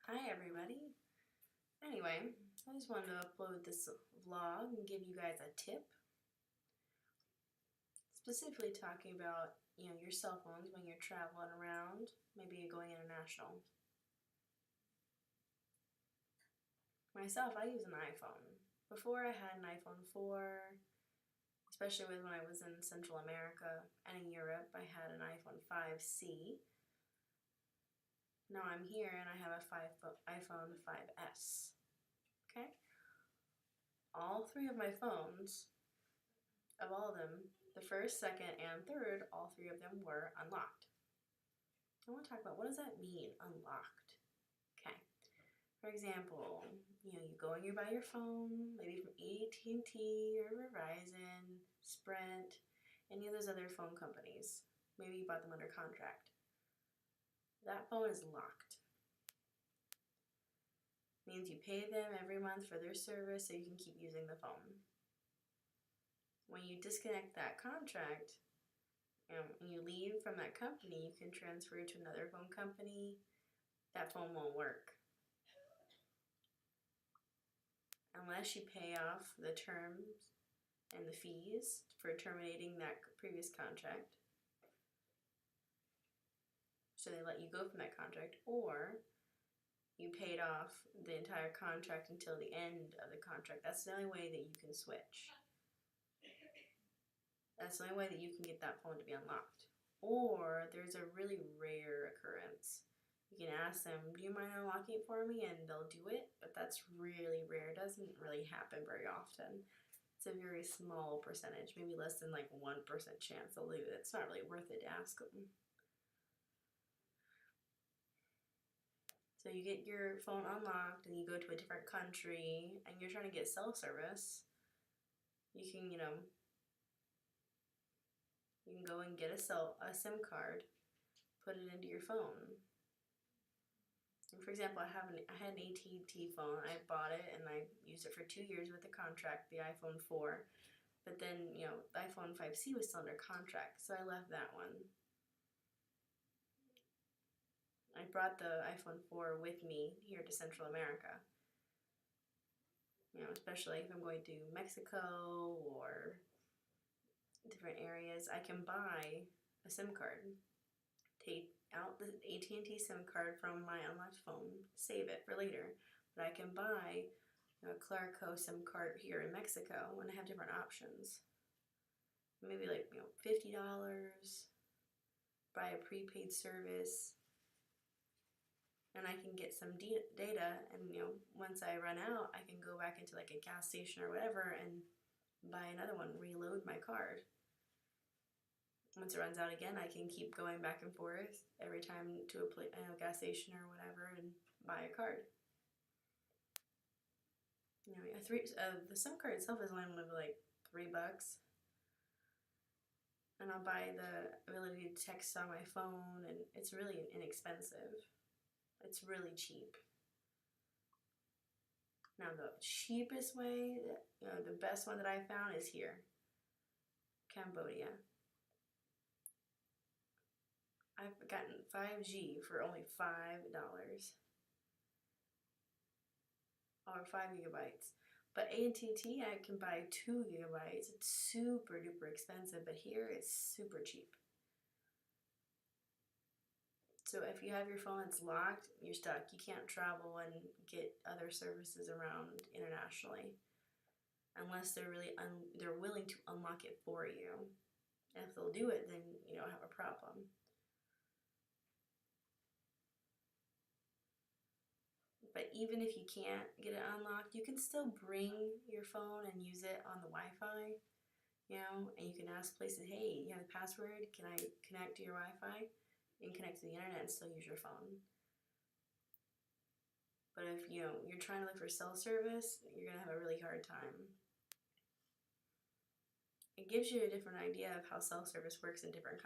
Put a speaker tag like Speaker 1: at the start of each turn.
Speaker 1: Hi everybody. Anyway, I just wanted to upload this vlog and give you guys a tip. Specifically talking about, your cell phones when you're traveling around, maybe going international. Myself, I use an iPhone. Before I had an iPhone 4, especially when I was in Central America and in Europe, I had an iPhone 5C. Now I'm here and I have a iPhone 5S. Okay? All three of my phones, of all of them, the first, second, and third, all three of them were unlocked. I want to talk about what does that mean, unlocked? Okay. For example, you go and you buy your phone, maybe from AT&T or Verizon, Sprint, any of those other phone companies. Maybe you bought them under contract. That phone is locked. Means you pay them every month for their service so you can keep using the phone. When you disconnect that contract and you leave from that company, you can transfer to another phone company. That phone won't work unless you pay off the terms and the fees for terminating that previous contract. So they let you go from that contract, or you paid off the entire contract until the end of the contract. That's the only way that you can switch. That's the only way that you can get that phone to be unlocked. Or there's a really rare occurrence. You can ask them, do you mind unlocking it for me? And they'll do it, but that's really rare. It doesn't really happen very often. It's a very small percentage, maybe less than like 1% chance they'll do it. It's not really worth it to ask them. So you get your phone unlocked and you go to a different country and you're trying to get cell service. You can, you can go and get a SIM card, put it into your phone. And for example, I had an AT&T phone. I bought it and I used it for 2 years with the contract, the iPhone 4. But then, the iPhone 5C was still under contract, so I left that one. I brought the iPhone 4 with me here to Central America. Especially if I'm going to Mexico or different areas, I can buy a SIM card. Take out the AT&T SIM card from my unlocked phone, save it for later. But I can buy a Clarico SIM card here in Mexico, and I have different options. Maybe like $50, buy a prepaid service, and I can get some data, and once I run out, I can go back into like a gas station or whatever and buy another one, reload my card. Once it runs out again, I can keep going back and forth every time to a gas station or whatever and buy a card. The SIM card itself is only like $3, and I'll buy the ability to text on my phone, and it's really inexpensive. It's really cheap. Now the cheapest way, the best one that I found is here, Cambodia. I've gotten 5G for only $5, or 5 gigabytes. But AT&T, I can buy 2 gigabytes. It's super duper expensive, but here it's super cheap. So if you have your phone that's locked, you're stuck. You can't travel and get other services around internationally unless they're willing to unlock it for you. And if they'll do it, then you don't have a problem. But even if you can't get it unlocked, you can still bring your phone and use it on the Wi-Fi, and you can ask places, hey, you have the password, can I connect to your Wi-Fi? You can connect to the internet and still use your phone. But if you're trying to look for cell service, you're going to have a really hard time. It gives you a different idea of how cell service works in different